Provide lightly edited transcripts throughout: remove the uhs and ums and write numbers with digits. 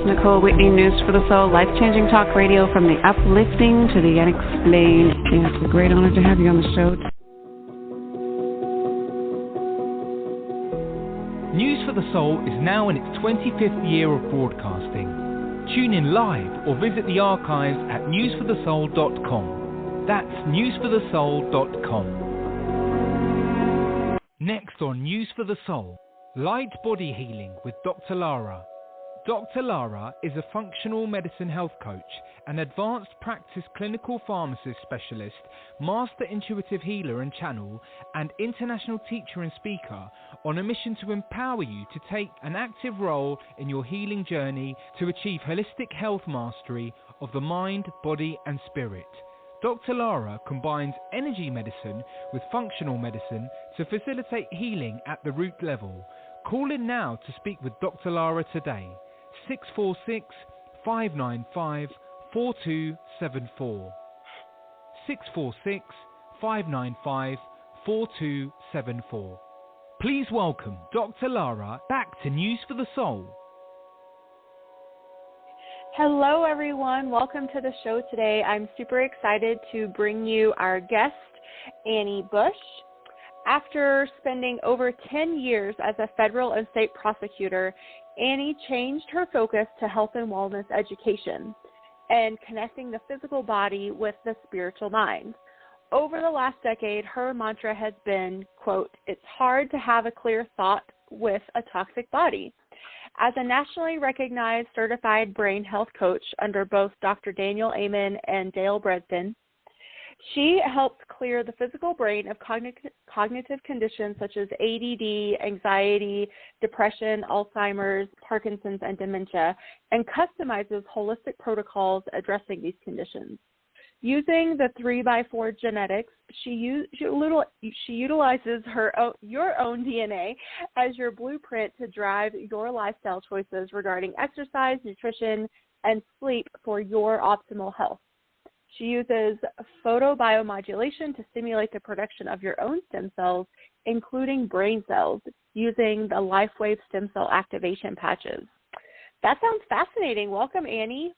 is Nicole Whitney, News for the Soul, life-changing talk radio from the uplifting to the unexplained. And it's a great honor to have you on the show. News for the Soul is now in its 25th year of broadcasting. Tune in live or visit the archives at newsforthesoul.com. That's newsforthesoul.com. Next on News for the Soul, Light Body Healing with Dr. Lara. Dr. Lara is a functional medicine health coach, an advanced practice clinical pharmacist specialist, master intuitive healer and channel, and international teacher and speaker on a mission to empower you to take an active role in your healing journey to achieve holistic health mastery of the mind, body, and spirit. Dr. Lara combines energy medicine with functional medicine to facilitate healing at the root level. Call in now to speak with Dr. Lara today. 646-595-4274. 646-595-4274. Please welcome Dr. Lara back to News for the Soul. Hello, everyone. Welcome to the show today. I'm super excited to bring you our guest, Annie Bush. After spending over 10 years as a federal and state prosecutor, Annie changed her focus to health and wellness education and connecting the physical body with the spiritual mind. Over the last decade, her mantra has been, quote, "It's hard to have a clear thought with a toxic body." As a nationally recognized certified brain health coach under both Dr. Daniel Amen and Dale Bredesen, she helps clear the physical brain of cognitive conditions such as ADD, anxiety, depression, Alzheimer's, Parkinson's, and dementia, and customizes holistic protocols addressing these conditions. Using the 3x4 genetics, she utilizes your own DNA as your blueprint to drive your lifestyle choices regarding exercise, nutrition, and sleep for your optimal health. She uses photobiomodulation to stimulate the production of your own stem cells, including brain cells, using the LifeWave stem cell activation patches. That sounds fascinating. Welcome, Annie.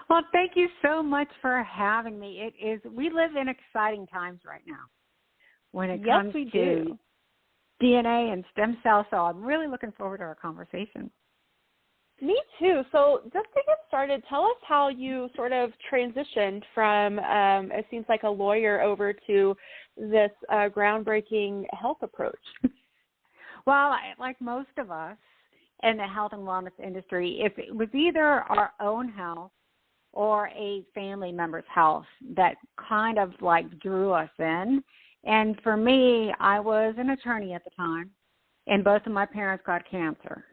Well, thank you so much for having me. We live in exciting times right now when it comes to DNA and stem cells, so I'm really looking forward to our conversation. Me too. So just to get started, tell us how you sort of transitioned from, it seems like a lawyer, over to this groundbreaking health approach. Well, like most of us in the health and wellness industry, if it was either our own health or a family member's health that kind of like drew us in. And for me, I was an attorney at the time, and both of my parents got cancer.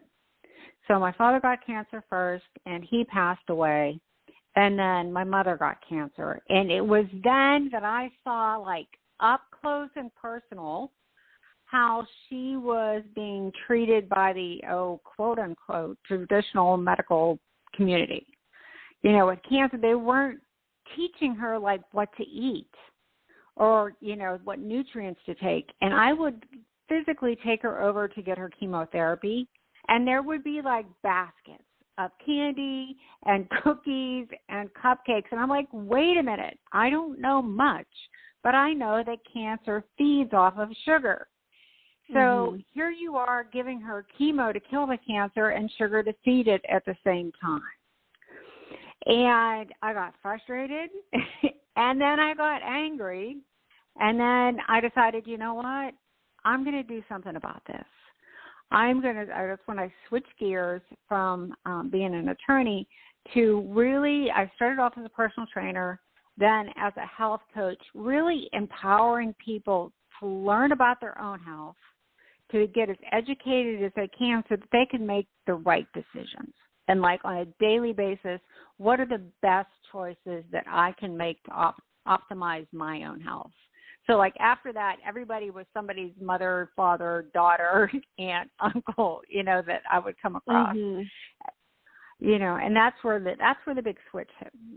So my father got cancer first, and he passed away, and then my mother got cancer. And it was then that I saw, like, up close and personal how she was being treated by the, quote-unquote, traditional medical community. You know, with cancer, they weren't teaching her, like, what to eat or, you know, what nutrients to take. And I would physically take her over to get her chemotherapy, and there would be, like, baskets of candy and cookies and cupcakes. And I'm like, wait a minute, I don't know much, but I know that cancer feeds off of sugar. So here you are giving her chemo to kill the cancer and sugar to feed it at the same time. And I got frustrated, and then I got angry, and then I decided, you know what, I'm going to do something about this. That's when I switched gears from being an attorney to really, I started off as a personal trainer, then as a health coach, really empowering people to learn about their own health, to get as educated as they can so that they can make the right decisions. And like on a daily basis, what are the best choices that I can make to optimize my own health? So like after that, everybody was somebody's mother, father, daughter, aunt, uncle, you know, that I would come across. You know, and that's where the big switch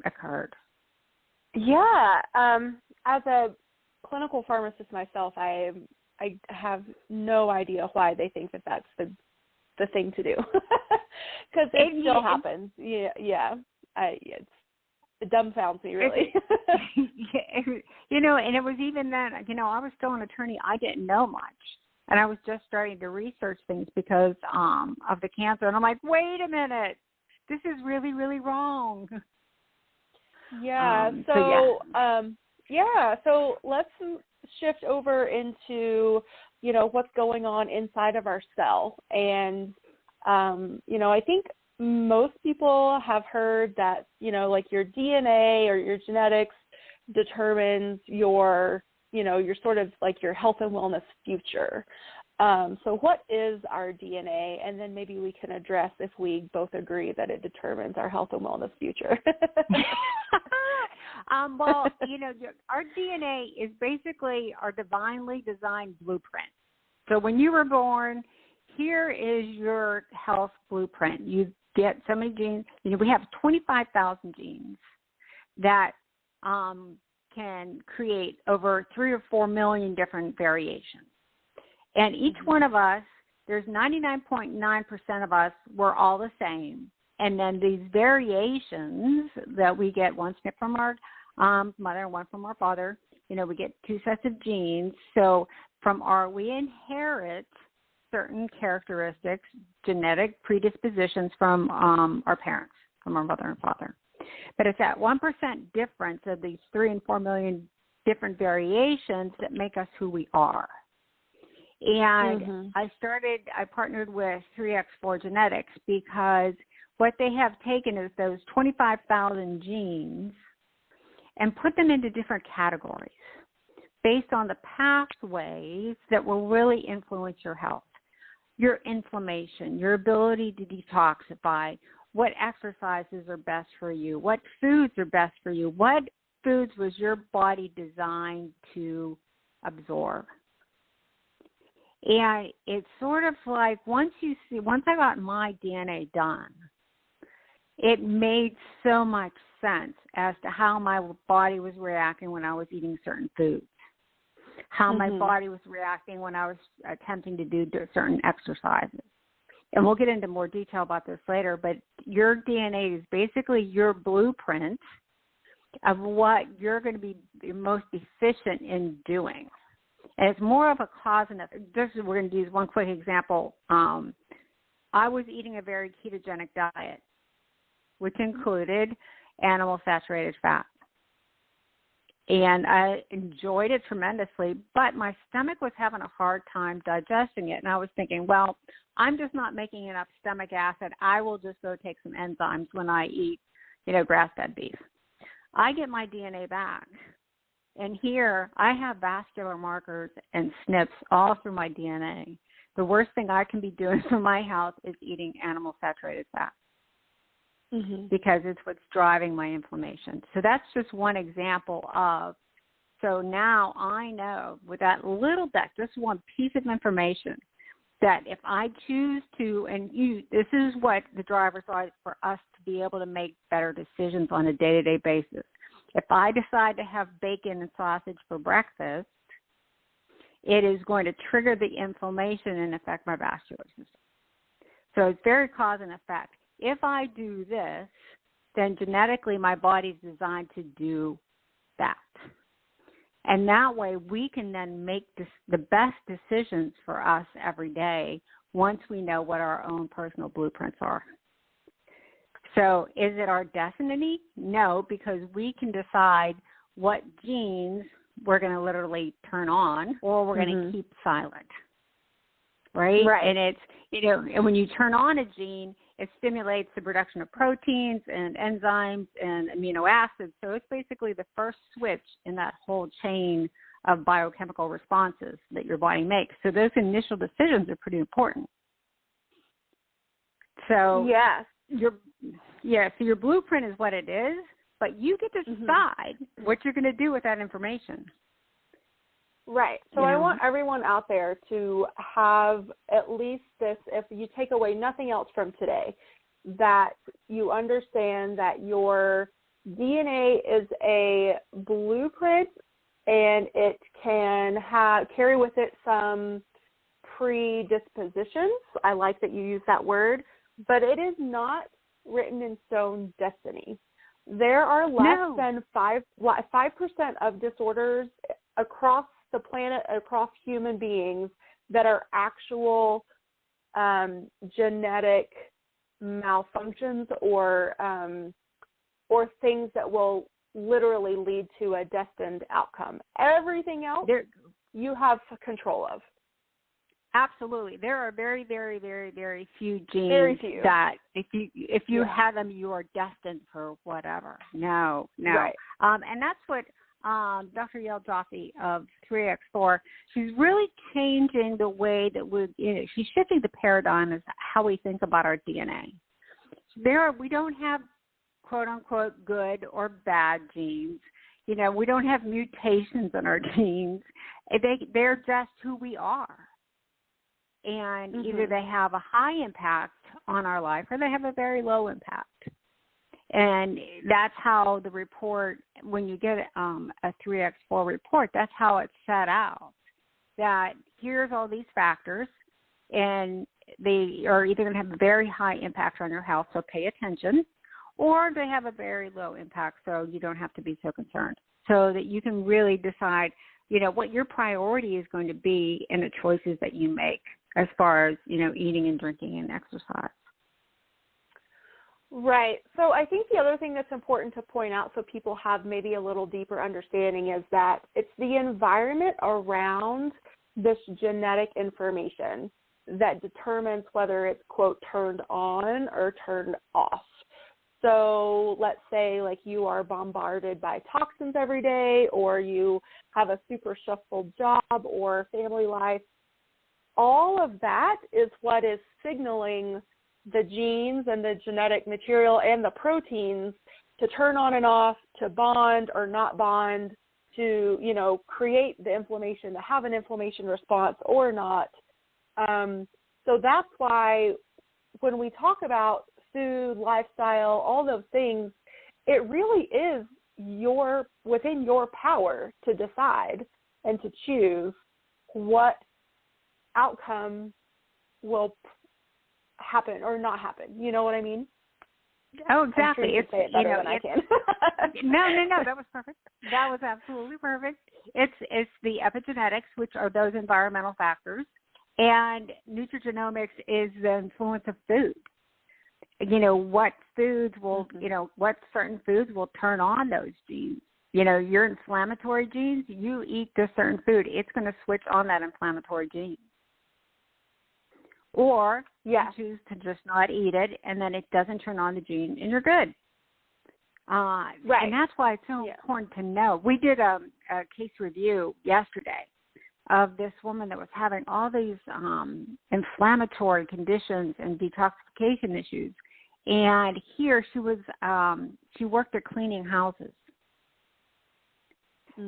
occurred. Yeah. As a clinical pharmacist myself, I have no idea why they think that that's the the thing to do because it still happens. Yeah. It's It dumbfounds me, really. And it was even then, I was still an attorney. I didn't know much. And I was just starting to research things because of the cancer. And I'm like, wait a minute. This is really, really wrong. Yeah. So let's shift over into, what's going on inside of our cell. And, I think most people have heard that, like your DNA or your genetics determines your sort of like your health and wellness future. So what is our DNA? And then maybe we can address if we both agree that it determines our health and wellness future. Well, our DNA is basically our divinely designed blueprint. So when you were born, here is your health blueprint. You get so many genes. We have 25,000 genes that can create over 3 or 4 million different variations. And each one of us, there's 99.9% of us, we're all the same. And then these variations that we get, one snip from our mother and one from our father, we get 2 sets of genes. So we inherit certain characteristics, genetic predispositions from our parents, from our mother and father. But it's that 1% difference of these 3 and 4 million different variations that make us who we are. And I partnered with 3x4 Genetics because what they have taken is those 25,000 genes and put them into different categories based on the pathways that will really influence your health, your inflammation, your ability to detoxify, what exercises are best for you, what foods are best for you, what foods was your body designed to absorb. And it's sort of like once I got my DNA done, it made so much sense as to how my body was reacting when I was eating certain foods, how my body was reacting when I was attempting to do certain exercises. And we'll get into more detail about this later, but your DNA is basically your blueprint of what you're going to be most efficient in doing. And it's more of a cause and effect. We're going to use one quick example. I was eating a very ketogenic diet, which included animal saturated fat. And I enjoyed it tremendously, but my stomach was having a hard time digesting it. And I was thinking, well, I'm just not making enough stomach acid. I will just go take some enzymes when I eat, grass-fed beef. I get my DNA back. And here I have vascular markers and SNPs all through my DNA. The worst thing I can be doing for my health is eating animal saturated fat. Because it's what's driving my inflammation. So that's just one example of, so now I know with that little bit, just one piece of information, that if I choose to, this is what the drivers are for us to be able to make better decisions on a day-to-day basis. If I decide to have bacon and sausage for breakfast, it is going to trigger the inflammation and affect my vascular system. So it's very cause and effect. If I do this, then genetically my body's designed to do that. And that way we can then make the best decisions for us every day once we know what our own personal blueprints are. So is it our destiny? No, because we can decide what genes we're going to literally turn on or we're going to keep silent. Right? And it's, and when you turn on a gene, it stimulates the production of proteins and enzymes and amino acids. So it's basically the first switch in that whole chain of biochemical responses that your body makes. So those initial decisions are pretty important. So so your blueprint is what it is, but you get to decide what you're going to do with that information. Right. So I want everyone out there to have at least this, if you take away nothing else from today, that you understand that your DNA is a blueprint and it can carry with it some predispositions. I like that you use that word, but it is not written in stone destiny. There are less than 5% of disorders across the planet, across human beings, that are actual genetic malfunctions or things that will literally lead to a destined outcome. Everything else you have control of. Absolutely. There are very, very, very, very few genes that if you have them, you are destined for whatever. No. Right. And that's what Dr. Yael Joffe of 3X4, she's really changing the way that she's shifting the paradigm as how we think about our DNA. We don't have quote unquote good or bad genes. We don't have mutations in our genes. They're just who we are. And either they have a high impact on our life or they have a very low impact. And that's how the report, when you get a 3X4 report, that's how it's set out. That here's all these factors, and they are either going to have a very high impact on your health, so pay attention, or they have a very low impact, so you don't have to be so concerned. So that you can really decide, what your priority is going to be in the choices that you make as far as, eating and drinking and exercise. Right. So I think the other thing that's important to point out so people have maybe a little deeper understanding is that it's the environment around this genetic information that determines whether it's, quote, turned on or turned off. So let's say like you are bombarded by toxins every day, or you have a super stressful job or family life. All of that is what is signaling the genes and the genetic material and the proteins to turn on and off, to bond or not bond, to, create the inflammation, to have an inflammation response or not. So that's why when we talk about food, lifestyle, all those things, it really is within your power to decide and to choose what outcome will happen or not happen. You know what I mean? Oh, exactly. I'm sure you can say it better than I can. No, that was perfect. That was absolutely perfect. It's the epigenetics, which are those environmental factors, and nutrigenomics is the influence of food. What foods will, what certain foods will turn on those genes. Your inflammatory genes, you eat this certain food, it's going to switch on that inflammatory gene. Or you choose to just not eat it, and then it doesn't turn on the gene, and you're good. Right. And that's why it's so important to know. We did a case review yesterday of this woman that was having all these inflammatory conditions and detoxification issues. And here she was, she worked at cleaning houses.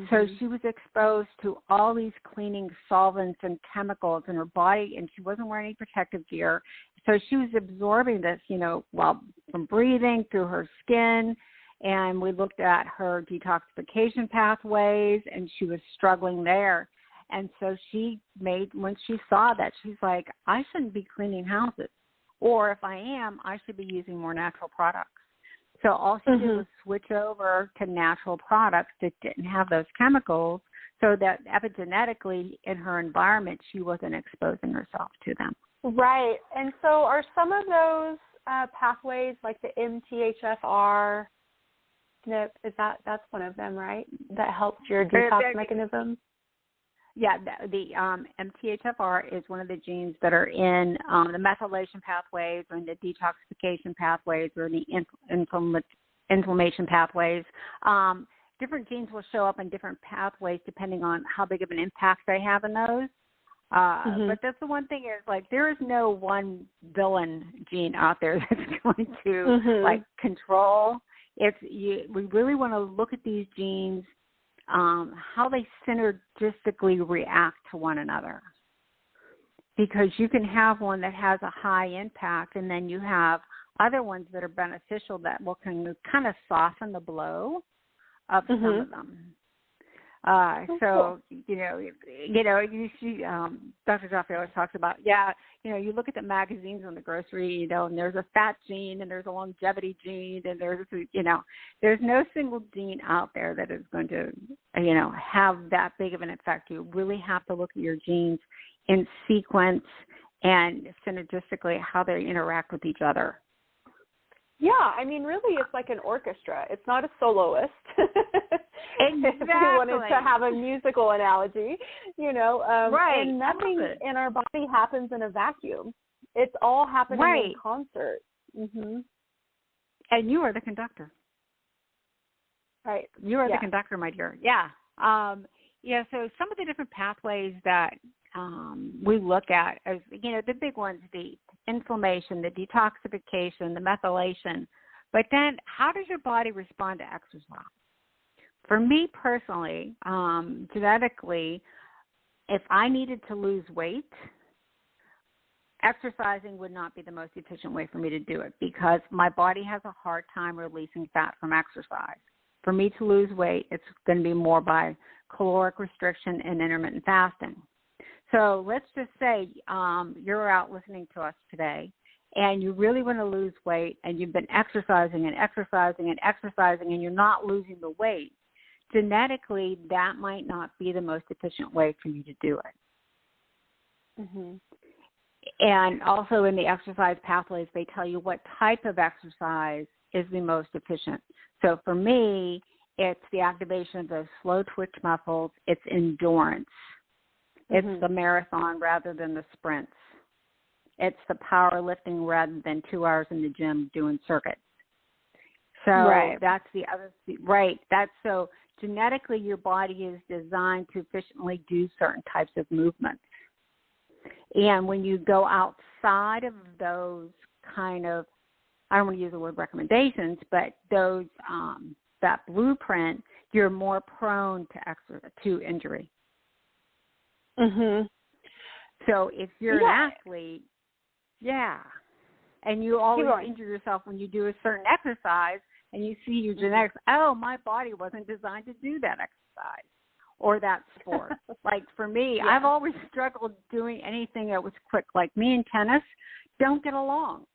So she was exposed to all these cleaning solvents and chemicals in her body, and she wasn't wearing any protective gear. So she was absorbing this, from breathing through her skin. And we looked at her detoxification pathways, and she was struggling there. And so when she saw that, she's like, I shouldn't be cleaning houses. Or if I am, I should be using more natural products. So all she did was switch over to natural products that didn't have those chemicals, so that epigenetically in her environment, she wasn't exposing herself to them. Right. And so are some of those pathways, like the MTHFR, SNP, that's one of them, right? That helps your detox mechanism? Yeah, the MTHFR is one of the genes that are in the methylation pathways, or in the detoxification pathways, or the inflammation pathways. Different genes will show up in different pathways depending on how big of an impact they have in those. But that's the one thing is, there is no one villain gene out there that's going to control. We really want to look at these genes, how they synergistically react to one another. Because you can have one that has a high impact, and then you have other ones that are beneficial that can kind of soften the blow of some of them. So, you see, Dr. Jaffe always talks about, you look at the magazines on the grocery, and there's a fat gene and there's a longevity gene and there's no single gene out there that is going to, have that big of an effect. You really have to look at your genes in sequence and synergistically how they interact with each other. Yeah, I mean, really, it's like an orchestra. It's not a soloist. Exactly. If you wanted to have a musical analogy, right. And nothing in our body happens in a vacuum. It's all happening in concert. Mm-hmm. And you are the conductor. Right. You are the conductor, my dear. Yeah. So some of the different pathways that we look at as, the big ones, the inflammation, the detoxification, the methylation. But then how does your body respond to exercise? For me personally, genetically, if I needed to lose weight, exercising would not be the most efficient way for me to do it because my body has a hard time releasing fat from exercise. For me to lose weight, it's going to be more by caloric restriction and intermittent fasting. So let's just say you're out listening to us today and you really want to lose weight and you've been exercising and exercising and exercising and you're not losing the weight. Genetically, that might not be the most efficient way for you to do it. Mm-hmm. And also in the exercise pathways, they tell you what type of exercise is the most efficient. So for me, it's the activation of those slow twitch muscles. It's endurance. It's the marathon rather than the sprints. It's the powerlifting rather than 2 hours in the gym doing circuits. So that's the other, That's so genetically your body is designed to efficiently do certain types of movements. And when you go outside of those kind of, I don't want to use the word recommendations, but those, that blueprint, you're more prone to injury. Mm-hmm. So if you're an athlete, and you always injure yourself when you do a certain exercise and you see your genetics, my body wasn't designed to do that exercise or that sport. Like for me, I've always struggled doing anything that was quick. Like me and tennis don't get along.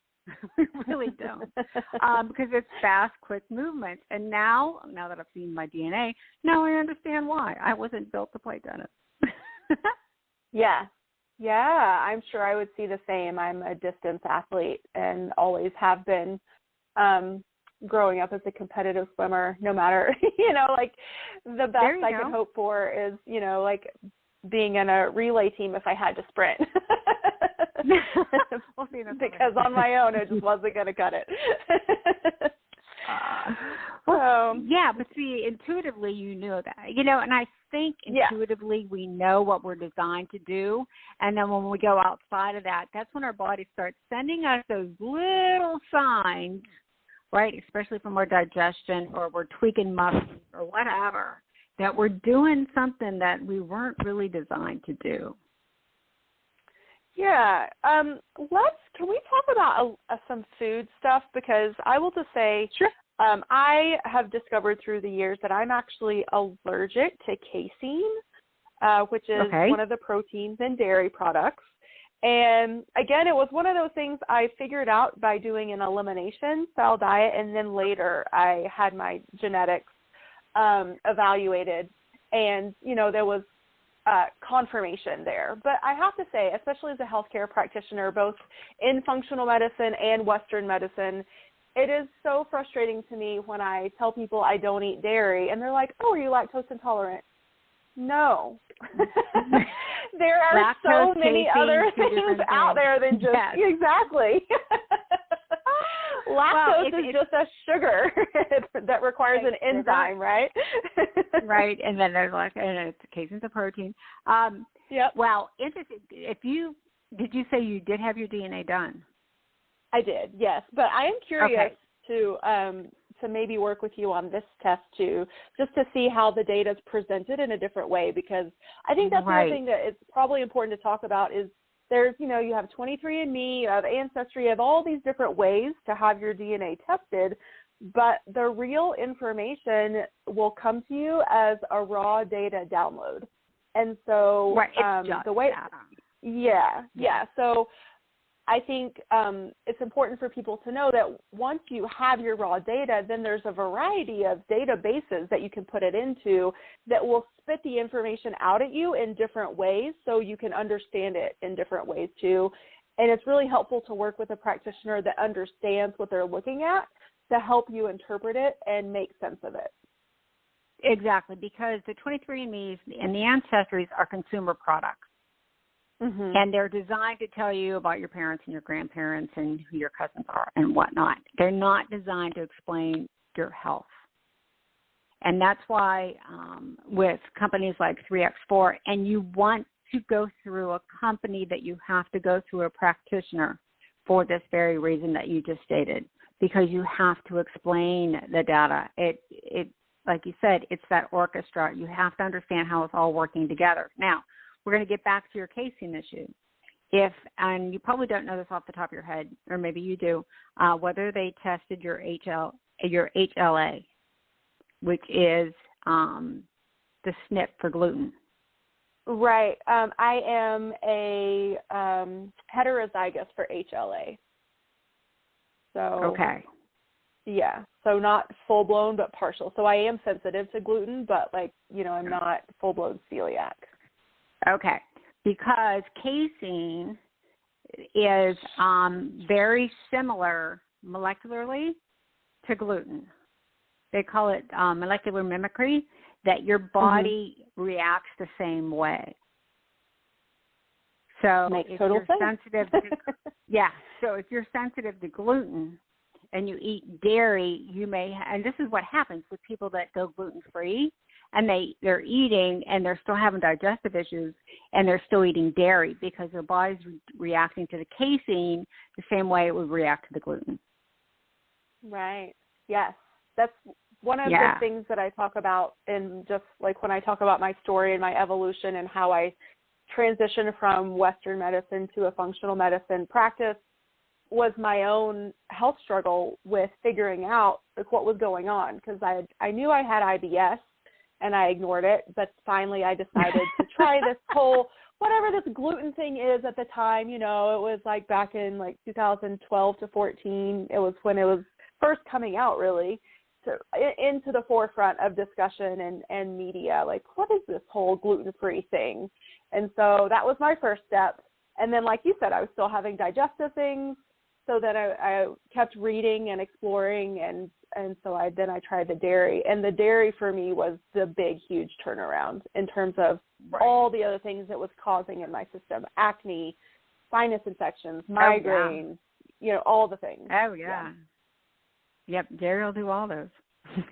We really don't. Because it's fast, quick movements. And now that I've seen my DNA, now I understand why. I wasn't built to play tennis. Yeah, I'm sure I would see the same. I'm a distance athlete and always have been, growing up as a competitive swimmer, no matter, like the best I could hope for is, like being in a relay team if I had to sprint. Because on my own, it just wasn't going to cut it. But see, intuitively you know that, and I think intuitively we know what we're designed to do. And then when we go outside of that, that's when our body starts sending us those little signs, right, especially from our digestion or we're tweaking muscles or whatever, that we're doing something that we weren't really designed to do. Yeah. Can we talk about some food stuff? Because I will just say, I have discovered through the years that I'm actually allergic to casein, which is one of the proteins in dairy products. And again, it was one of those things I figured out by doing an elimination style diet. And then later I had my genetics evaluated and, there was confirmation there. But I have to say, especially as a healthcare practitioner, both in functional medicine and Western medicine, it is so frustrating to me when I tell people I don't eat dairy and they're like, "Oh, are you lactose intolerant?" No. There are so many other things out there than just exactly. Lactose is just a sugar that requires an enzyme, right? Right, and then there's and it's caseins of protein. Well, interesting. Did you say you did have your DNA done? I did, yes. But I am curious to maybe work with you on this test too, just to see how the data is presented in a different way, because I think that's the other thing that is probably important to talk about is there's, you have 23andMe, you have Ancestry, you have all these different ways to have your DNA tested, but the real information will come to you as a raw data download. And so the way, yeah. So I think it's important for people to know that once you have your raw data, then there's a variety of databases that you can put it into that will spit the information out at you in different ways so you can understand it in different ways too. And it's really helpful to work with a practitioner that understands what they're looking at to help you interpret it and make sense of it. Exactly, because the 23andMe's and the Ancestries are consumer products. Mm-hmm. And they're designed to tell you about your parents and your grandparents and who your cousins are and whatnot. They're not designed to explain your health. And that's why with companies like 3x4, and you want to go through a company that you have to go through a practitioner for this very reason that you just stated, because you have to explain the data. It like you said, it's that orchestra. You have to understand how it's all working together. Now, we're going to get back to your casein issue. And you probably don't know this off the top of your head, or maybe you do, whether they tested your HLA, which is the SNP for gluten. Right. I am a heterozygous for HLA. So okay. Yeah. So not full blown, but partial. So I am sensitive to gluten, but I'm not full blown celiac. Okay. Because casein is very similar molecularly to gluten. They call it molecular mimicry, that your body reacts the same way. So if you're sensitive to, so if you're sensitive to gluten and you eat dairy, you may, and this is what happens with people that go gluten-free, and they're eating and they're still having digestive issues and they're still eating dairy because their body's reacting to the casein the same way it would react to the gluten. Right. Yes. That's one of the things that I talk about in just like when I talk about my story and my evolution and how I transitioned from Western medicine to a functional medicine practice was my own health struggle with figuring out what was going on, because I knew I had IBS and I ignored it, but finally I decided to try this whole whatever this gluten thing is at the time. It was like back in 2012 to 14. It was when it was first coming out really into the forefront of discussion and media, what is this whole gluten-free thing? And so that was my first step. And then, like you said, I was still having digestive things, so that I kept reading and exploring, and so I tried the dairy. And the dairy for me was the big, huge turnaround in terms of all the other things it was causing in my system: acne, sinus infections, migraines, all the things. Oh, yeah. Yep, dairy will do all those.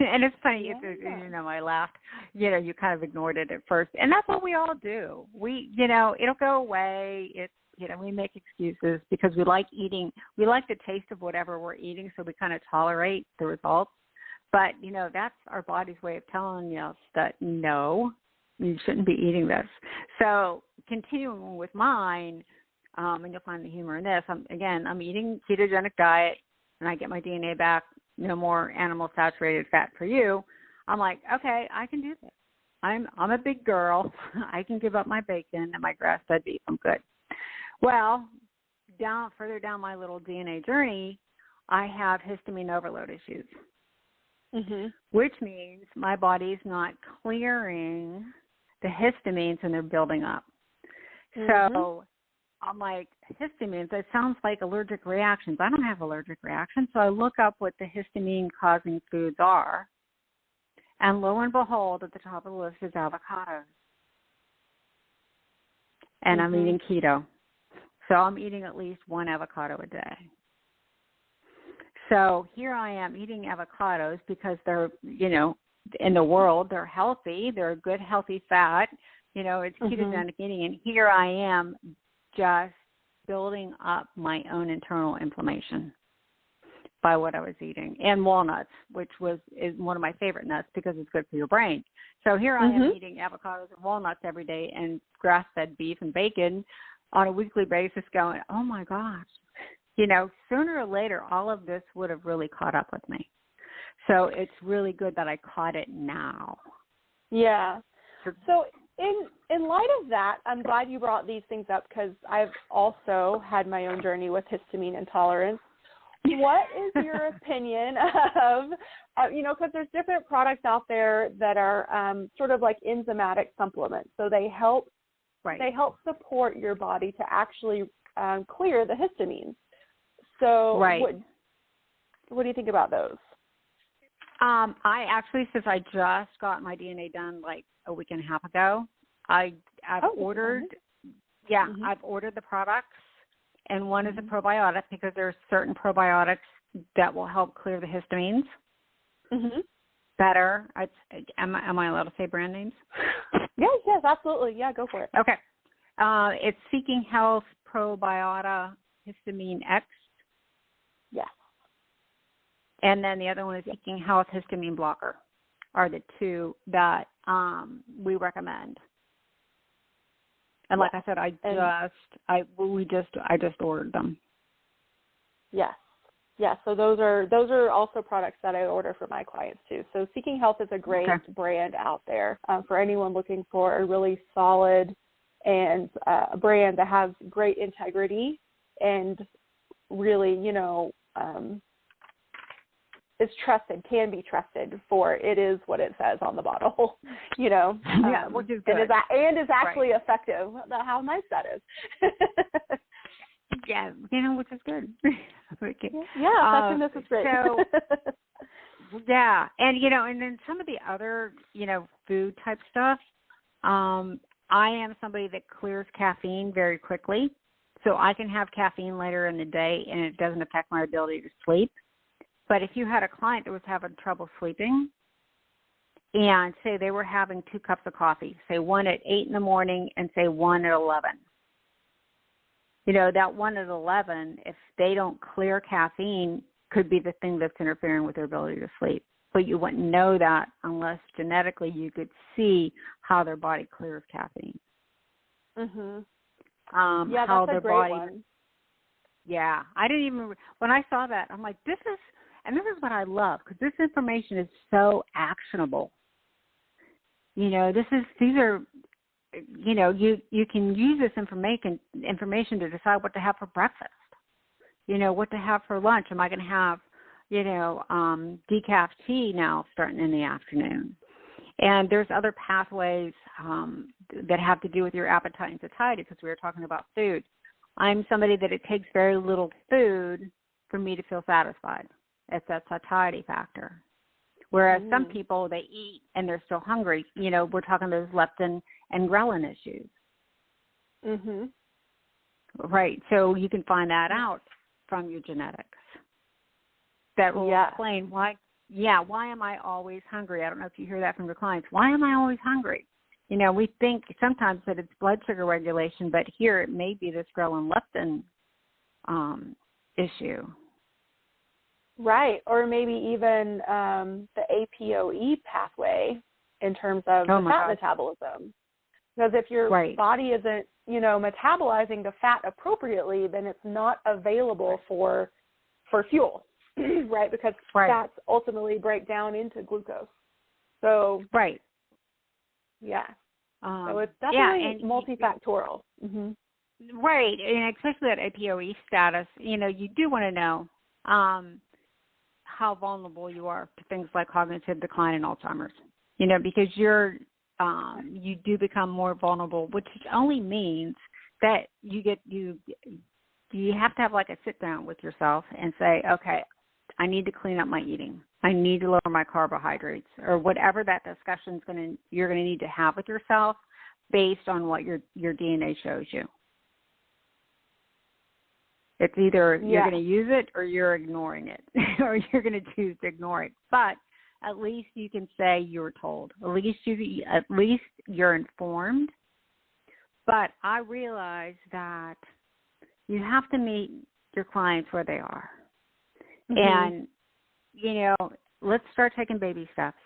And it's funny, I laughed. You kind of ignored it at first. And that's what we all do. It'll go away. It's, we make excuses because we like eating. We like the taste of whatever we're eating, so we kind of tolerate the results. But, that's our body's way of telling us that, no, you shouldn't be eating this. So continuing with mine, and you'll find the humor in this, I'm eating ketogenic diet, and I get my DNA back, no more animal saturated fat for you. I'm like, okay, I can do this. I'm a big girl. I can give up my bacon and my grass-fed beef. I'm good. Well, further down my little DNA journey, I have histamine overload issues, which means my body's not clearing the histamines and they're building up. So I'm like, histamines, that sounds like allergic reactions. I don't have allergic reactions. So I look up what the histamine-causing foods are, and lo and behold, at the top of the list is avocados. And I'm eating keto. So I'm eating at least one avocado a day. So here I am eating avocados because they're, in the world, they're healthy. They're a good, healthy fat. It's ketogenic eating. And here I am just building up my own internal inflammation by what I was eating. And walnuts, which is one of my favorite nuts because it's good for your brain. So here I am eating avocados and walnuts every day and grass-fed beef and bacon on a weekly basis going, oh, my gosh. Sooner or later, all of this would have really caught up with me. So it's really good that I caught it now. Yeah. So in light of that, I'm glad you brought these things up because I've also had my own journey with histamine intolerance. What is your opinion of, because there's different products out there that are sort of like enzymatic supplements. So they help support your body to actually clear the histamine. So what do you think about those? I actually, since I just got my DNA done like a week and a half ago, I've ordered the products, and one is a probiotic because there are certain probiotics that will help clear the histamines better. Am I allowed to say brand names? Yes, absolutely. Yeah, go for it. Okay. It's Seeking Health Probiota Histamine X. Yes. And then the other one is Seeking Health Histamine Blocker are the two that we recommend. And like I said, I just ordered them. Yes. Yeah, so those are also products that I order for my clients too. So Seeking Health is a great brand out there for anyone looking for a really solid and a brand that has great integrity and really, is trusted, can be trusted for it is what it says on the bottle, which is good. And is actually effective. How nice that is. Yeah, which is good. Yeah, effectiveness is great. So, yeah, and then some of the other, food type stuff, I am somebody that clears caffeine very quickly, so I can have caffeine later in the day and it doesn't affect my ability to sleep. But if you had a client that was having trouble sleeping and say they were having 2 cups of coffee, say one at 8 in the morning and say one at 11, that one at 11, if they don't clear caffeine, could be the thing that's interfering with their ability to sleep. But you wouldn't know that unless genetically you could see how their body clears caffeine. Mhm. Yeah, how that's a great one. Yeah, I didn't even, when I saw that, I'm like, this is what I love, because this information is so actionable. These are, you can use this information to decide what to have for breakfast, what to have for lunch. Am I going to have, decaf tea now starting in the afternoon? And there's other pathways that have to do with your appetite and satiety, because we were talking about food. I'm somebody that it takes very little food for me to feel satisfied. It's that satiety factor. Whereas some people, they eat and they're still hungry. We're talking those leptin and ghrelin issues. Right. So you can find that out from your genetics. That will explain why am I always hungry? I don't know if you hear that from your clients. Why am I always hungry? We think sometimes that it's blood sugar regulation, but here it may be this ghrelin leptin issue. Right, or maybe even the APOE pathway in terms of the fat metabolism. Because if your body isn't, metabolizing the fat appropriately, then it's not available for fuel, right? Because fats ultimately break down into glucose. So yeah. So it's definitely multifactorial. Right, and especially that APOE status, you do want to know how vulnerable you are to things like cognitive decline and Alzheimer's, because you do become more vulnerable, which only means that you have to have like a sit down with yourself and say, okay, I need to clean up my eating. I need to lower my carbohydrates, or whatever that discussion you're going to need to have with yourself based on what your DNA shows you. It's either you're going to use it or you're ignoring it, or you're going to choose to ignore it. But at least you can say you were told. At least you're informed. But I realize that you have to meet your clients where they are. And, let's start taking baby steps.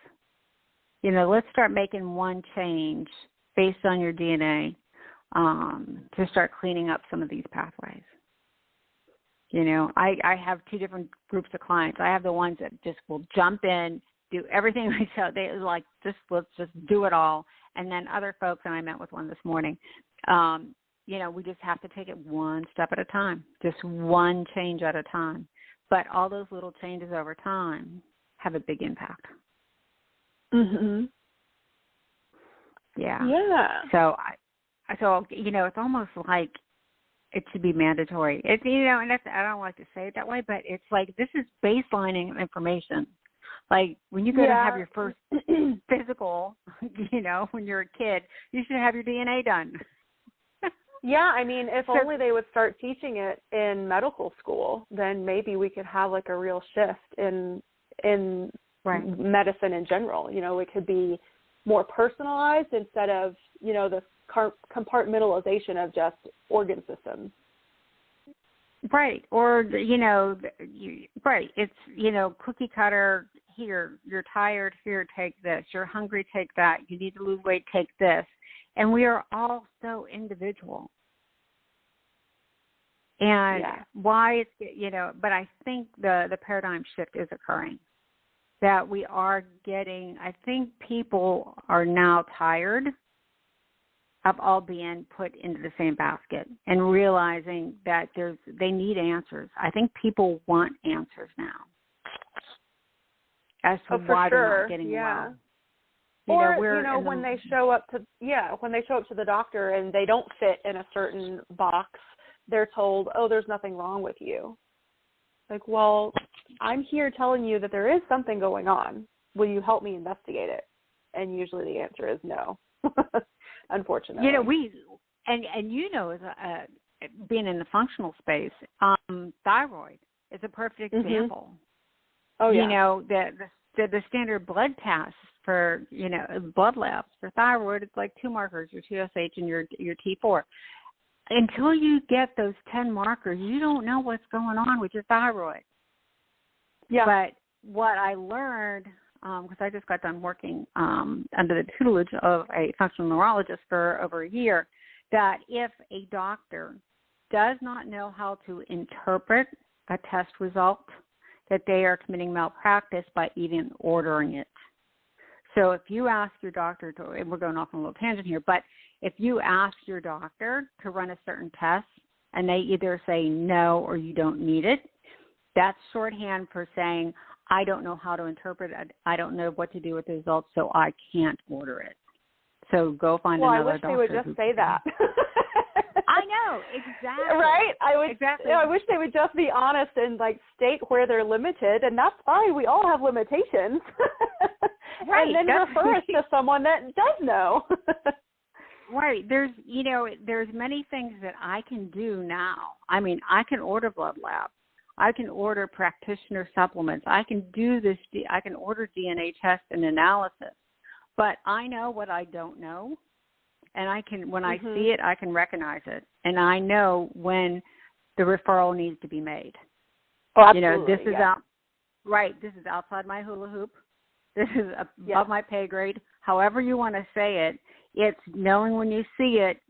Let's start making one change based on your DNA to start cleaning up some of these pathways. You know, I have two different groups of clients. I have the ones that just will jump in, do everything I tell. They like, let's just do it all. And then other folks, and I met with one this morning, you know, we just have to take it one step at a time, just one change at a time. But all those little changes over time have a big impact. Mhm. Yeah. Yeah. So you know, it's almost like it should be mandatory. It's, you know, and that's, I don't like to say it that way, but it's like this is baselining information. Like when you go to have your first physical, you know, when you're a kid, you should have your DNA done. Yeah, I mean, if only they would start teaching it in medical school, then maybe we could have like a real shift in right. medicine in general. You know, it could be more personalized instead of, you know, the compartmentalization of just organ systems. Right. Or, you know, right. It's, you know, cookie cutter, here, you're tired, here, take this. You're hungry, take that. You need to lose weight, take this. And we are all so individual. And why it's, you know, but I think the paradigm shift is occurring. That we are getting, I think people are now tired of all being put into the same basket and realizing that they need answers. I think people want answers now as to why they're not getting well. When they show up to the doctor and they don't fit in a certain box, they're told, "Oh, there's nothing wrong with you." Like, well, I'm here telling you that there is something going on. Will you help me investigate it? And usually the answer is no. Unfortunately. You know, as being in the functional space, thyroid is a perfect example. Oh, yeah. You know, the standard blood tests for, you know, blood labs for thyroid, it's like 2 markers, your TSH and your T4. Until you get those 10 markers, you don't know what's going on with your thyroid. Yeah. But what I learned, because I just got done working under the tutelage of a functional neurologist for over a year, that if a doctor does not know how to interpret a test result, that they are committing malpractice by even ordering it. So if you ask your doctor to, and we're going off on a little tangent here, but if you ask your doctor to run a certain test and they either say no or you don't need it, that's shorthand for saying, I don't know how to interpret it. I don't know what to do with the results, so I can't order it. So go find another doctor. Well, I wish they would just say that. I know, exactly. Right? Exactly. I wish they would just be honest and like state where they're limited, and that's fine. We all have limitations. Right. And then refer us to someone that does know. Right. There's many things that I can do now. I mean, I can order blood labs. I can order practitioner supplements. I can do this. I can order DNA tests and analysis. But I know what I don't know, and I can, when I see it, I can recognize it, and I know when the referral needs to be made. Oh, absolutely. You know, this is out. Right. This is outside my hula hoop. This is above my pay grade. However you want to say it, it's knowing when you see it.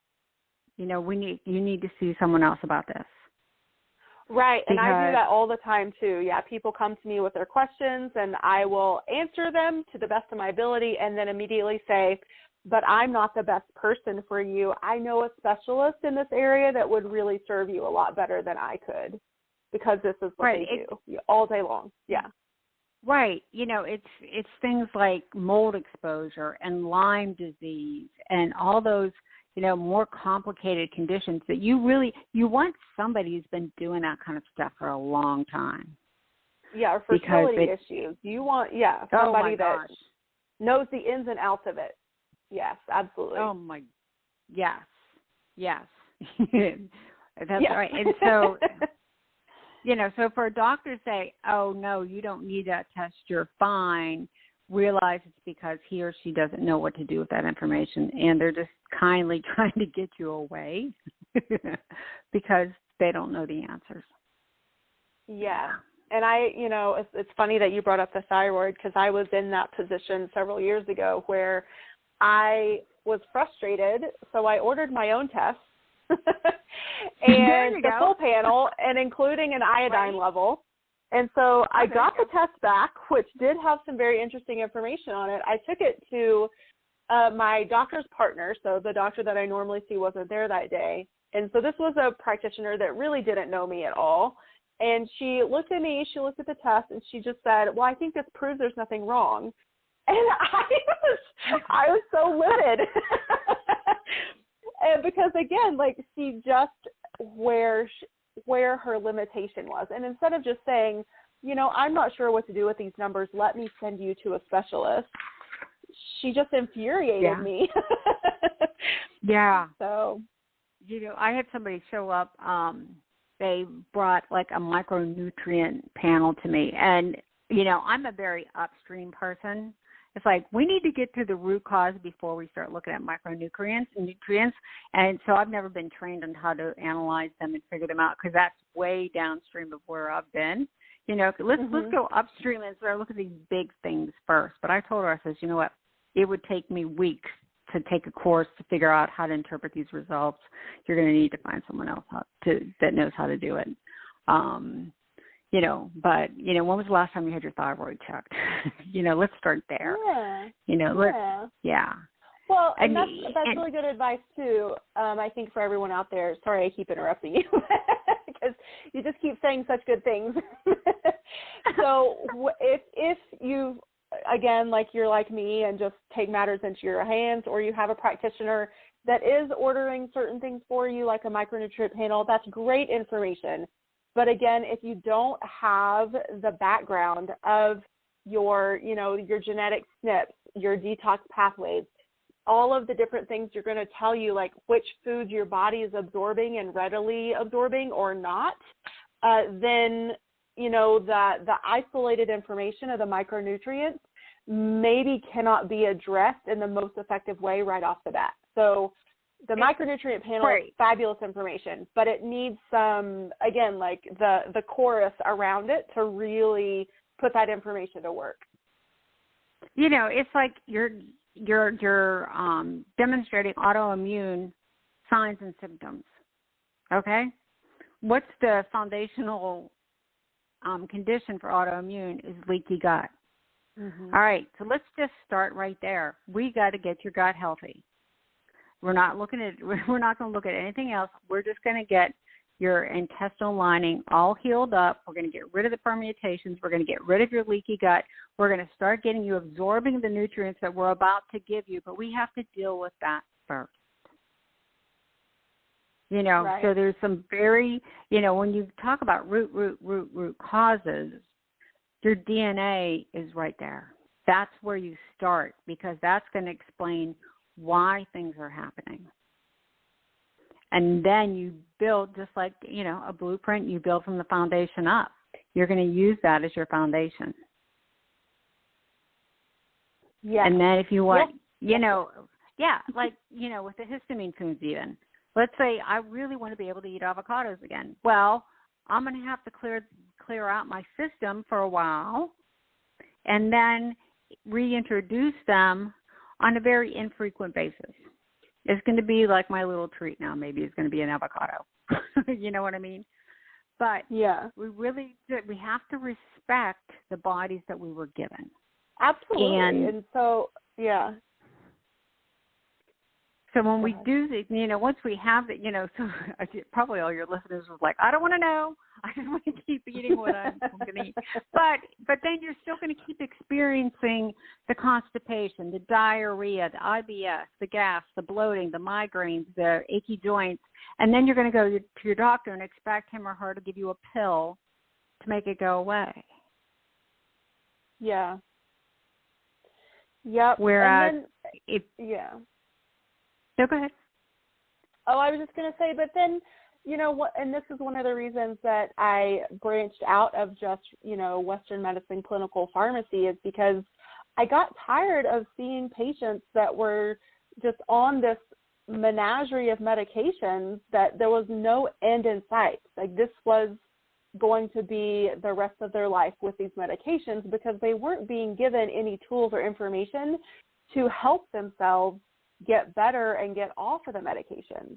You know, you need to see someone else about this. Right, and I do that all the time, too. Yeah, people come to me with their questions, and I will answer them to the best of my ability and then immediately say, but I'm not the best person for you. I know a specialist in this area that would really serve you a lot better than I could, because this is what they do all day long. Yeah. Right. You know, it's things like mold exposure and Lyme disease and all those, you know, more complicated conditions that you want somebody who's been doing that kind of stuff for a long time. Yeah, or fertility issues. You want, somebody that knows the ins and outs of it. Yes, absolutely. Oh, my, yes. That's right. And so, you know, so for a doctor to say, oh, no, you don't need that test, you're fine, realize it's because he or she doesn't know what to do with that information, and they're just kindly trying to get you away because they don't know the answers. Yeah. And it's funny that you brought up the thyroid, because I was in that position several years ago where I was frustrated, so I ordered my own tests and the full panel, and including an iodine level. And so I got the test back, which did have some very interesting information on it. I took it to my doctor's partner, so the doctor that I normally see wasn't there that day. And so this was a practitioner that really didn't know me at all. And she looked at me, she looked at the test, and she just said, well, I think this proves there's nothing wrong. And I was so livid. And because, again, like, see just where her limitation was. And instead of just saying, you know, I'm not sure what to do with these numbers, let me send you to a specialist, she just infuriated me. Yeah. So, you know, I had somebody show up, they brought like a micronutrient panel to me. And, you know, I'm a very upstream person. It's like we need to get to the root cause before we start looking at micronutrients and nutrients. And so I've never been trained on how to analyze them and figure them out because that's way downstream of where I've been. You know, let's go upstream and start looking at these big things first. But I told her, I says, you know what, it would take me weeks to take a course to figure out how to interpret these results. You're going to need to find someone else that knows how to do it. You know, but, you know, when was the last time you had your thyroid checked? You know, let's start there. Yeah. You know, Well, and that's really good advice, too, I think, for everyone out there. Sorry, I keep interrupting you because you just keep saying such good things. So if you, again, like you're like me and just take matters into your hands, or you have a practitioner that is ordering certain things for you, like a micronutrient panel, that's great information. But again, if you don't have the background of your, you know, your genetic SNPs, your detox pathways, all of the different things you're going to tell you, like which foods your body is absorbing and readily absorbing or not, then, you know, the isolated information of the micronutrients maybe cannot be addressed in the most effective way right off the bat. So the micronutrient panel is fabulous information, but it needs some, again, like the chorus around it to really put that information to work. You know, it's like you're demonstrating autoimmune signs and symptoms. Okay, what's the foundational condition for autoimmune is leaky gut. Mm-hmm. All right, so let's just start right there. We got to get your gut healthy. We're not going to look at anything else. We're just going to get your intestinal lining all healed up. We're going to get rid of the permutations. We're going to get rid of your leaky gut. We're going to start getting you absorbing the nutrients that we're about to give you, but we have to deal with that first. You know, right. So there's some very, you know, when you talk about root causes, your DNA is right there. That's where you start, because that's going to explain why things are happening. And then you build, just like, you know, a blueprint, you build from the foundation up. You're going to use that as your foundation. Yeah. And then if you want, you know, like, you know, with the histamine foods even, let's say I really want to be able to eat avocados again. Well, I'm going to have to clear out my system for a while and then reintroduce them on a very infrequent basis. It's going to be like my little treat now. Maybe it's going to be an avocado. You know what I mean? But yeah, we have to respect the bodies that we were given. Absolutely. And so, yeah. So when we do, you know, once we have it, you know, so probably all your listeners was like, I don't want to know. I just want to keep eating what I'm going to eat. But then you're still going to keep experiencing the constipation, the diarrhea, the IBS, the gas, the bloating, the migraines, the achy joints. And then you're going to go to your doctor and expect him or her to give you a pill to make it go away. Yeah. Yep. Whereas No, go ahead. Oh, I was just going to say, but then, you know, what, and this is one of the reasons that I branched out of just, you know, Western medicine clinical pharmacy, is because I got tired of seeing patients that were just on this menagerie of medications that there was no end in sight. Like, this was going to be the rest of their life with these medications, because they weren't being given any tools or information to help themselves get better and get off of the medications.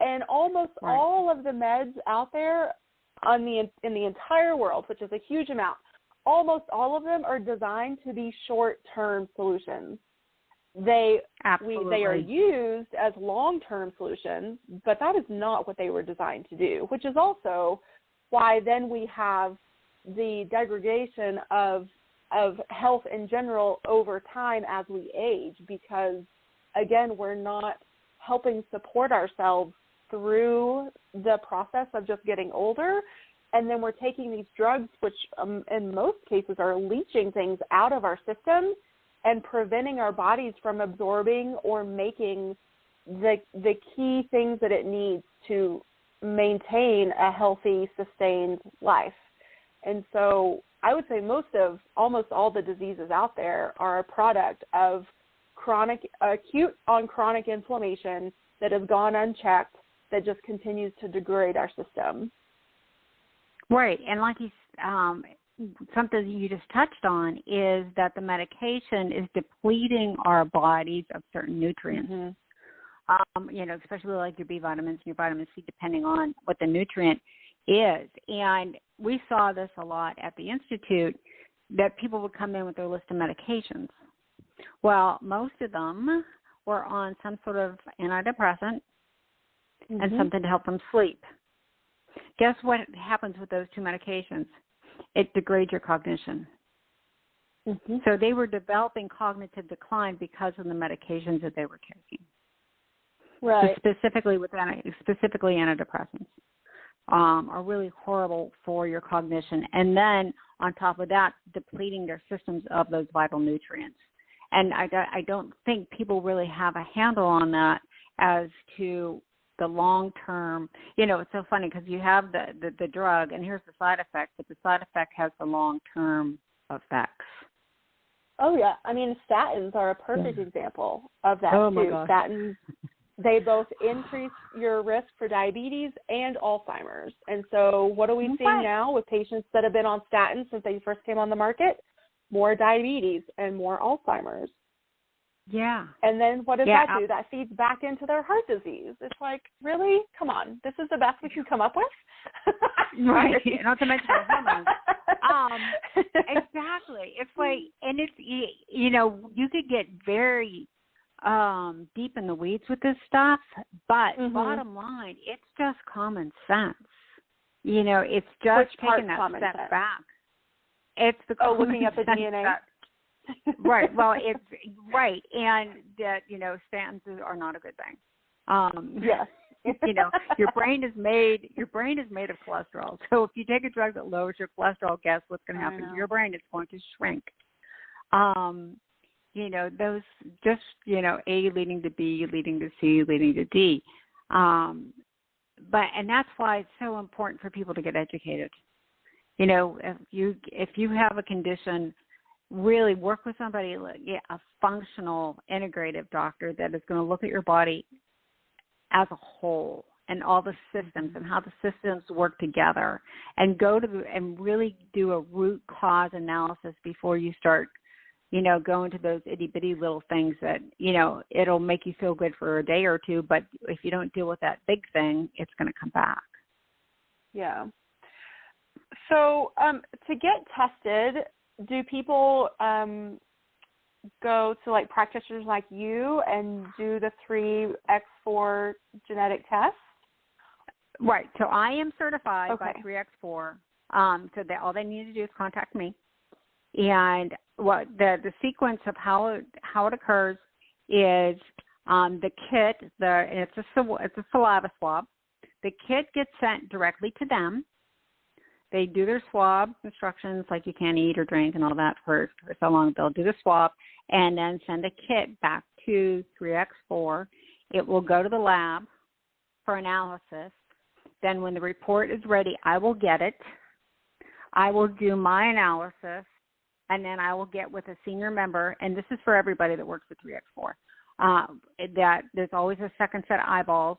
And almost all of the meds out there in the entire world, which is a huge amount, almost all of them are designed to be short-term solutions. They are used as long-term solutions, but that is not what they were designed to do, which is also why then we have the degradation of health in general over time as we age, because, again, we're not helping support ourselves through the process of just getting older, and then we're taking these drugs, which in most cases are leaching things out of our system and preventing our bodies from absorbing or making the key things that it needs to maintain a healthy, sustained life. And so I would say almost all the diseases out there are a product of acute on chronic inflammation that has gone unchecked, that just continues to degrade our system. Right, and like something you just touched on is that the medication is depleting our bodies of certain nutrients. Especially like your B vitamins and your vitamin C, depending on what the nutrient is. And we saw this a lot at the Institute, that people would come in with their list of medications. Well, most of them were on some sort of antidepressant and something to help them sleep. Guess what happens with those two medications? It degrades your cognition. So they were developing cognitive decline because of the medications that they were taking. Right. Specifically antidepressants are really horrible for your cognition. And then on top of that, depleting their systems of those vital nutrients. And I don't think people really have a handle on that as to the long-term. It's so funny because you have the drug, and here's the side effect, but the side effect has the long-term effects. Oh, yeah. I mean, statins are a perfect example of that, too. My gosh. Statins, they both increase your risk for diabetes and Alzheimer's. And so what are we seeing now with patients that have been on statins since they first came on the market? More diabetes and more Alzheimer's. Yeah. And then what does that do? That feeds back into their heart disease. It's like, really? Come on. This is the best we can come up with? Right. Not to mention the hormones. Exactly. It's like, and it's, you could get very deep in the weeds with this stuff, but bottom line, it's just common sense. It's just taking that step back. It's the looking at the DNA. Right. Well, it's right, and that statins are not a good thing. Yes. Your brain is made of cholesterol. So if you take a drug that lowers your cholesterol, guess what's going to happen to your brain? It's going to shrink. Those just A leading to B, leading to C, leading to D. And that's why it's so important for people to get educated. If you have a condition, really work with somebody, a functional, integrative doctor that is going to look at your body as a whole and all the systems and how the systems work together, and and really do a root cause analysis before you start, going to those itty bitty little things that, it'll make you feel good for a day or two, but if you don't deal with that big thing, it's going to come back. Yeah. So to get tested, do people go to like practitioners like you and do the 3x4 genetic test? Right. So I am certified by 3x4. So all they need to do is contact me. And what the sequence of how it occurs is the kit. It's a saliva swab. The kit gets sent directly to them. They do their swab instructions, like you can't eat or drink and all that for so long. They'll do the swab and then send a kit back to 3x4. It will go to the lab for analysis. Then when the report is ready, I will get it. I will do my analysis, and then I will get with a senior member, and this is for everybody that works with 3x4, that there's always a second set of eyeballs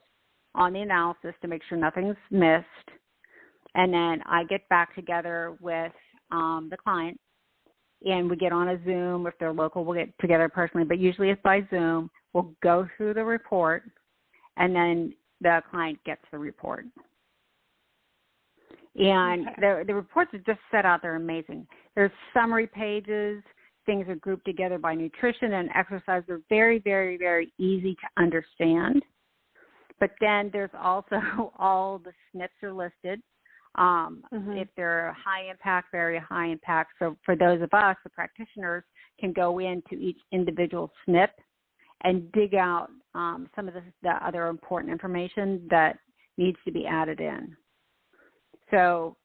on the analysis to make sure nothing's missed. And then I get back together with the client, and we get on a Zoom. If they're local, we'll get together personally, but usually it's by Zoom. We'll go through the report, and then the client gets the report. And the reports are just set out. They're amazing. There's summary pages. Things are grouped together by nutrition and exercise. They're very, very, very easy to understand. But then there's also all the SNPs are listed. If they're high impact, very high impact. So for those of us, the practitioners, can go into each individual SNP and dig out some of the other important information that needs to be added in. So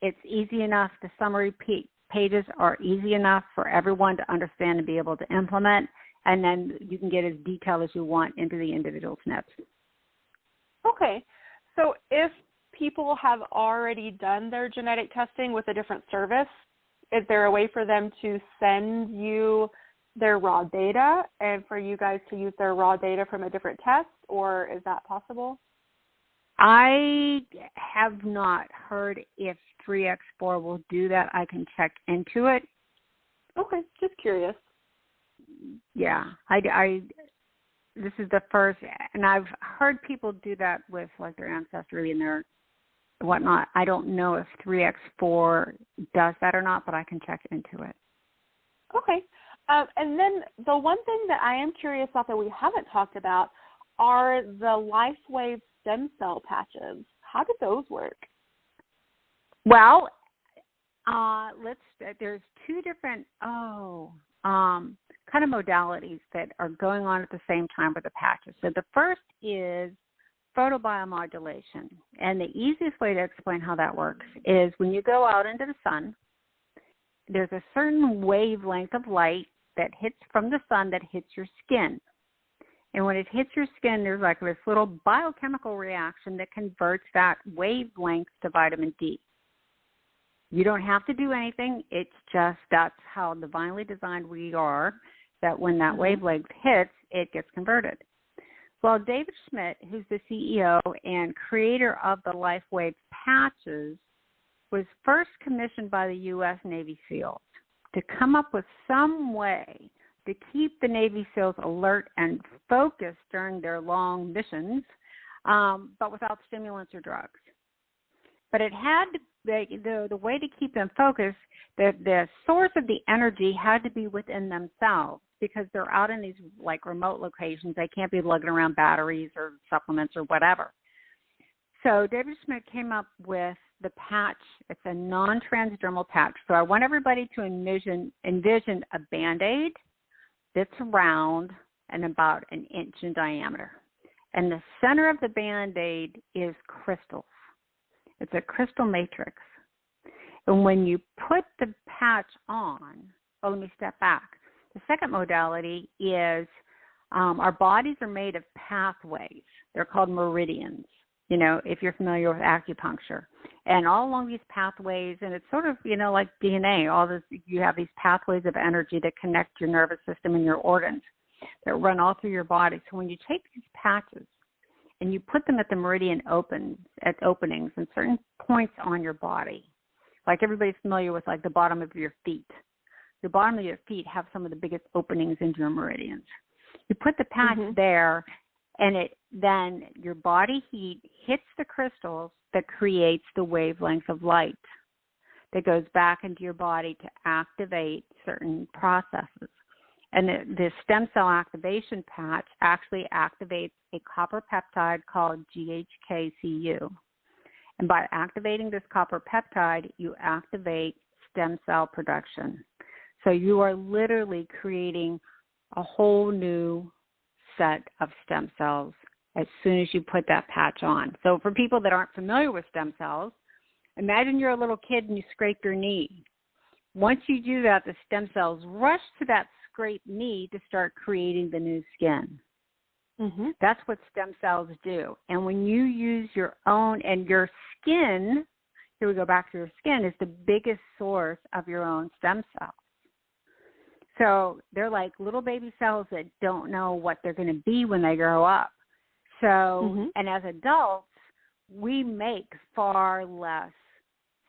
it's easy enough. The summary pages are easy enough for everyone to understand and be able to implement, and then you can get as detailed as you want into the individual SNPs. Okay. So if people have already done their genetic testing with a different service, is there a way for them to send you their raw data and for you guys to use their raw data from a different test, or is that possible? I have not heard if 3X4 will do that. I can check into it. Okay, just curious. Yeah, this is the first, and I've heard people do that with like their ancestry and their whatnot. I don't know if 3X4 does that or not, but I can check into it. Okay. And then the one thing that I am curious about that we haven't talked about are the LifeWave stem cell patches. How do those work? Well, there's two different kind of modalities that are going on at the same time with the patches. So the first is photobiomodulation. And the easiest way to explain how that works is when you go out into the sun, there's a certain wavelength of light that hits from the sun that hits your skin. And when it hits your skin, there's like this little biochemical reaction that converts that wavelength to vitamin D. You don't have to do anything. It's just that's how divinely designed we are, that when that wavelength hits, it gets converted. Well, David Schmidt, who's the CEO and creator of the LifeWave patches, was first commissioned by the U.S. Navy SEALs to come up with some way to keep the Navy SEALs alert and focused during their long missions, but without stimulants or drugs. But it had to, the way to keep them focused, the source of the energy had to be within themselves because they're out in these like remote locations. They can't be lugging around batteries or supplements or whatever. So David Schmidt came up with the patch. It's a non-transdermal patch. So I want everybody to envision a Band-Aid that's round and about an inch in diameter. And the center of the Band-Aid is crystals. It's a crystal matrix. And when you put the patch on, let me step back. The second modality is our bodies are made of pathways. They're called meridians, you know, if you're familiar with acupuncture. And all along these pathways, and it's sort of, you know, like DNA, all this, you have these pathways of energy that connect your nervous system and your organs that run all through your body. So when you take these patches and you put them at the meridian openings and certain points on your body, like everybody's familiar with like the bottom of your feet. The bottom of your feet have some of the biggest openings into your meridians. You put the patch there, and then your body heat hits the crystals that creates the wavelength of light that goes back into your body to activate certain processes. And the stem cell activation patch actually activates a copper peptide called GHKCU. And by activating this copper peptide, you activate stem cell production. So you are literally creating a whole new set of stem cells as soon as you put that patch on. So for people that aren't familiar with stem cells, imagine you're a little kid and you scrape your knee. Once you do that, the stem cells rush to that scraped knee to start creating the new skin. That's what stem cells do. And when you use your own, and your skin, here we go back to your skin, is the biggest source of your own stem cells. So they're like little baby cells that don't know what they're going to be when they grow up. So, and as adults, we make far less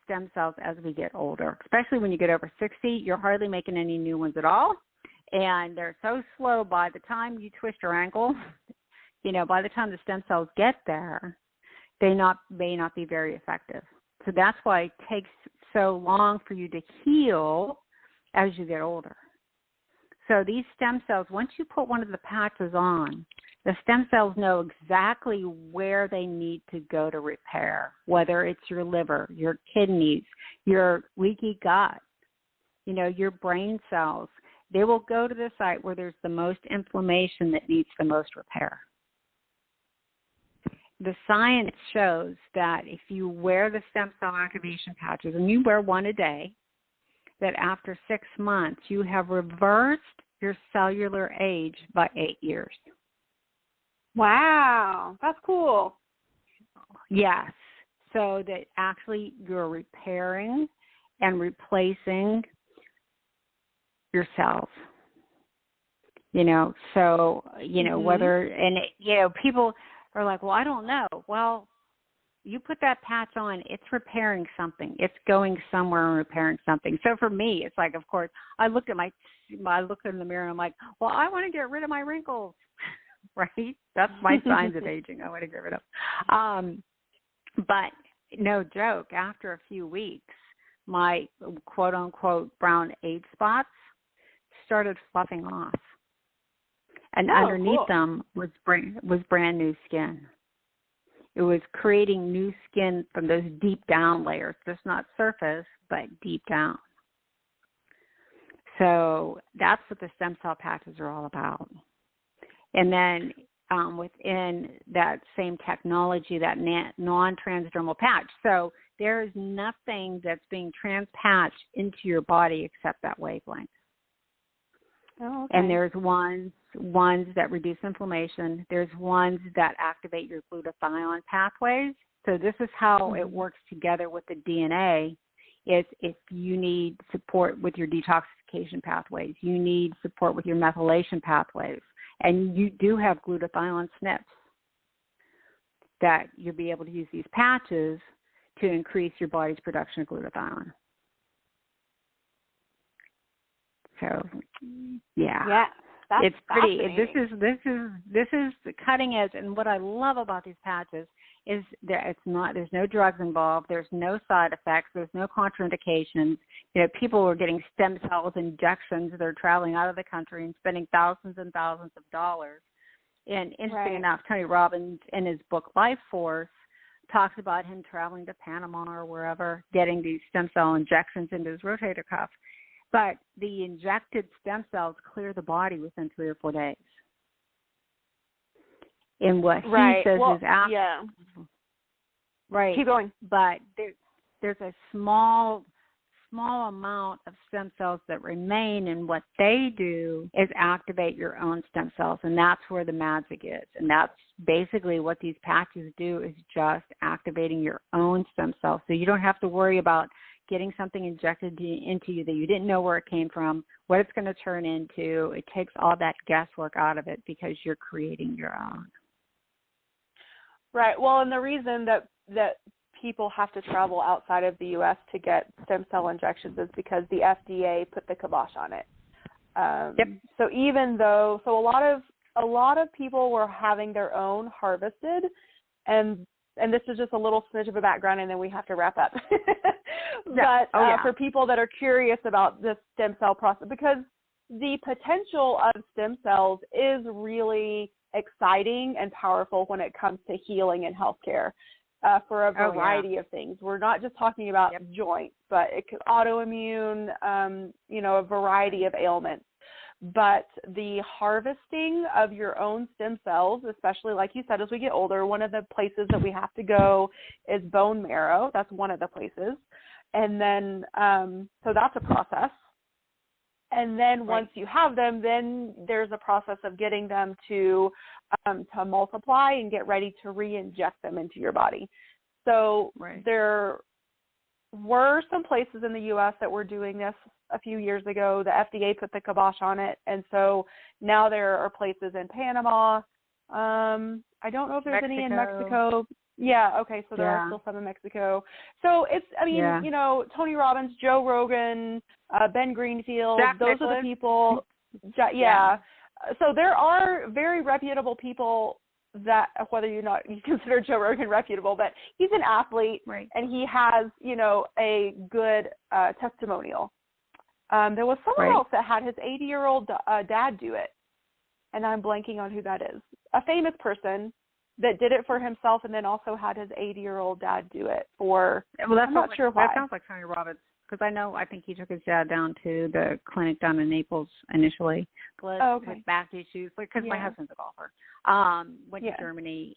stem cells as we get older, especially when you get over 60. You're hardly making any new ones at all. And they're so slow, by the time you twist your ankle, by the time the stem cells get there, they may not be very effective. So that's why it takes so long for you to heal as you get older. So these stem cells, once you put one of the patches on, the stem cells know exactly where they need to go to repair, whether it's your liver, your kidneys, your leaky gut, your brain cells. They will go to the site where there's the most inflammation that needs the most repair. The science shows that if you wear the stem cell activation patches, and you wear one a day, that after 6 months, you have reversed your cellular age by 8 years. Wow, that's cool. Yes. So that actually you're repairing and replacing your cells. Whether, and people are like, well, I don't know. Well, you put that patch on, it's repairing something. It's going somewhere and repairing something. So for me, it's like, of course, I look in the mirror and I'm like, well, I want to get rid of my wrinkles, right? That's my signs of aging. I want to get rid of. But no joke, after a few weeks, my quote unquote brown age spots started fluffing off. And underneath them was brand new skin. It was creating new skin from those deep down layers, just not surface, but deep down. So that's what the stem cell patches are all about. And then within that same technology, that non-transdermal patch. So there is nothing that's being transpatched into your body except that wavelength. Oh, okay. And there's ones that reduce inflammation. There's ones that activate your glutathione pathways. So this is how it works together with the DNA. Is if you need support with your detoxification pathways, you need support with your methylation pathways, and you do have glutathione SNPs, that you'll be able to use these patches to increase your body's production of glutathione. So, yeah, that's pretty. This is the cutting edge, and what I love about these patches is there's no drugs involved. There's no side effects. There's no contraindications. People are getting stem cells injections. They're traveling out of the country and spending thousands and thousands of dollars. And interesting enough, Tony Robbins in his book Life Force talks about him traveling to Panama or wherever, getting these stem cell injections into his rotator cuff. But the injected stem cells clear the body within 3 or 4 days. And what he says is after. Yeah. Right. Keep going. But there's a small amount of stem cells that remain, and what they do is activate your own stem cells, and that's where the magic is. And that's basically what these patches do, is just activating your own stem cells. So you don't have to worry about getting something injected into you that you didn't know where it came from, what it's going to turn into. It takes all that guesswork out of it because you're creating your own. Right. Well, and the reason that people have to travel outside of the U.S. to get stem cell injections is because the FDA put the kibosh on it. So even though, a lot of people were having their own harvested, and this is just a little smidge of a background, and then we have to wrap up. For people that are curious about this stem cell process, because the potential of stem cells is really exciting and powerful when it comes to healing and healthcare for a variety of things. We're not just talking about joints, but it could autoimmune, a variety of ailments. But the harvesting of your own stem cells, especially like you said, as we get older, one of the places that we have to go is bone marrow. That's one of the places. And then, so that's a process. And then once you have them, then there's a process of getting them to multiply and get ready to re-inject them into your body. So there were some places in the U.S. that were doing this a few years ago. The FDA put the kibosh on it. And so now there are places in Panama. I don't know if there's any in Mexico. Yeah, okay, so there are still some in Mexico. So it's, Tony Robbins, Joe Rogan, Ben Greenfield, those are the people. So there are very reputable people that whether you consider Joe Rogan reputable, but he's an athlete, right, and he has, a good testimonial. There was someone right. else that had his 80-year-old dad do it, and I'm blanking on who that is. A famous person that did it for himself and then also had his 80-year-old dad do it for, well, I'm not sure why. That sounds like Tony Robbins, because I think he took his dad down to the clinic down in Naples initially with back issues, because my husband's a golfer. Went to Germany,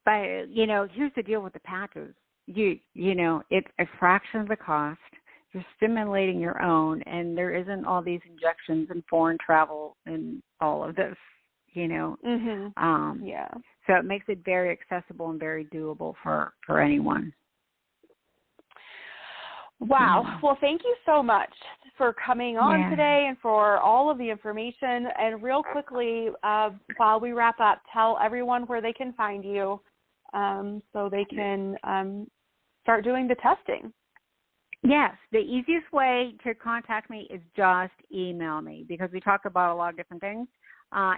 but here's the deal with the patches. It's a fraction of the cost. You're stimulating your own, and there isn't all these injections and foreign travel and all of this, So it makes it very accessible and very doable for anyone. Wow. Yeah. Well, thank you so much for coming on today and for all of the information. And real quickly, while we wrap up, tell everyone where they can find you so they can start doing the testing. Yes, the easiest way to contact me is just email me, because we talk about a lot of different things.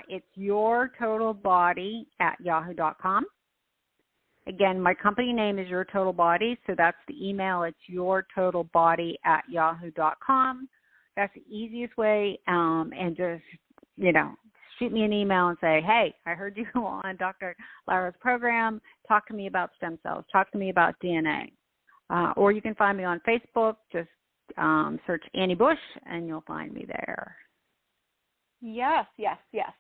It's yourtotalbody@yahoo.com. Again, my company name is Your Total Body, so that's the email. It's yourtotalbody@yahoo.com. That's the easiest way, and just, shoot me an email and say, hey, I heard you on Dr. Lara's program. Talk to me about stem cells. Talk to me about DNA. Or you can find me on Facebook. Just search Annie Bush, and you'll find me there. Yes.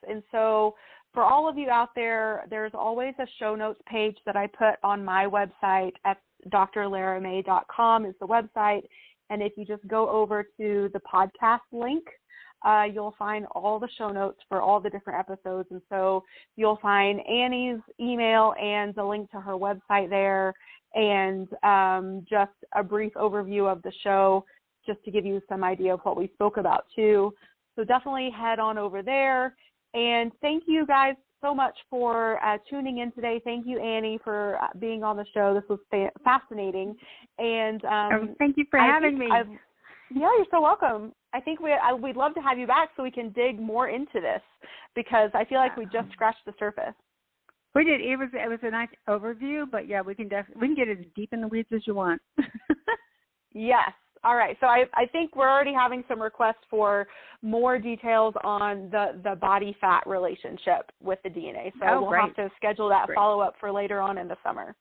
And so for all of you out there, there's always a show notes page that I put on my website at drlaramay.com is the website. And if you just go over to the podcast link, you'll find all the show notes for all the different episodes. And so you'll find Annie's email and the link to her website there, and just a brief overview of the show, just to give you some idea of what we spoke about too. So definitely head on over there. And thank you guys so much for tuning in today. Thank you, Annie, for being on the show. This was fascinating. And thank you for having me. You're so welcome. I think we'd love to have you back so we can dig more into this, because I feel like we just scratched the surface. We did. It was a nice overview, but we can get as deep in the weeds as you want. Yes. All right. So I think we're already having some requests for more details on the body fat relationship with the DNA. So we'll have to schedule that follow-up for later on in the summer.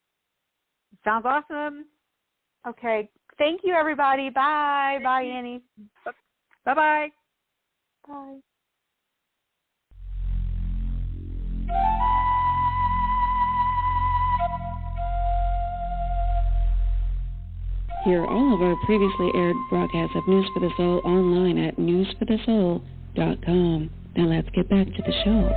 Sounds awesome. Okay. Thank you, everybody. Bye. Bye, Annie. Bye-bye. Bye. Hear all of our previously aired broadcasts of News for the Soul online at newsforthesoul.com. Now let's get back to the show.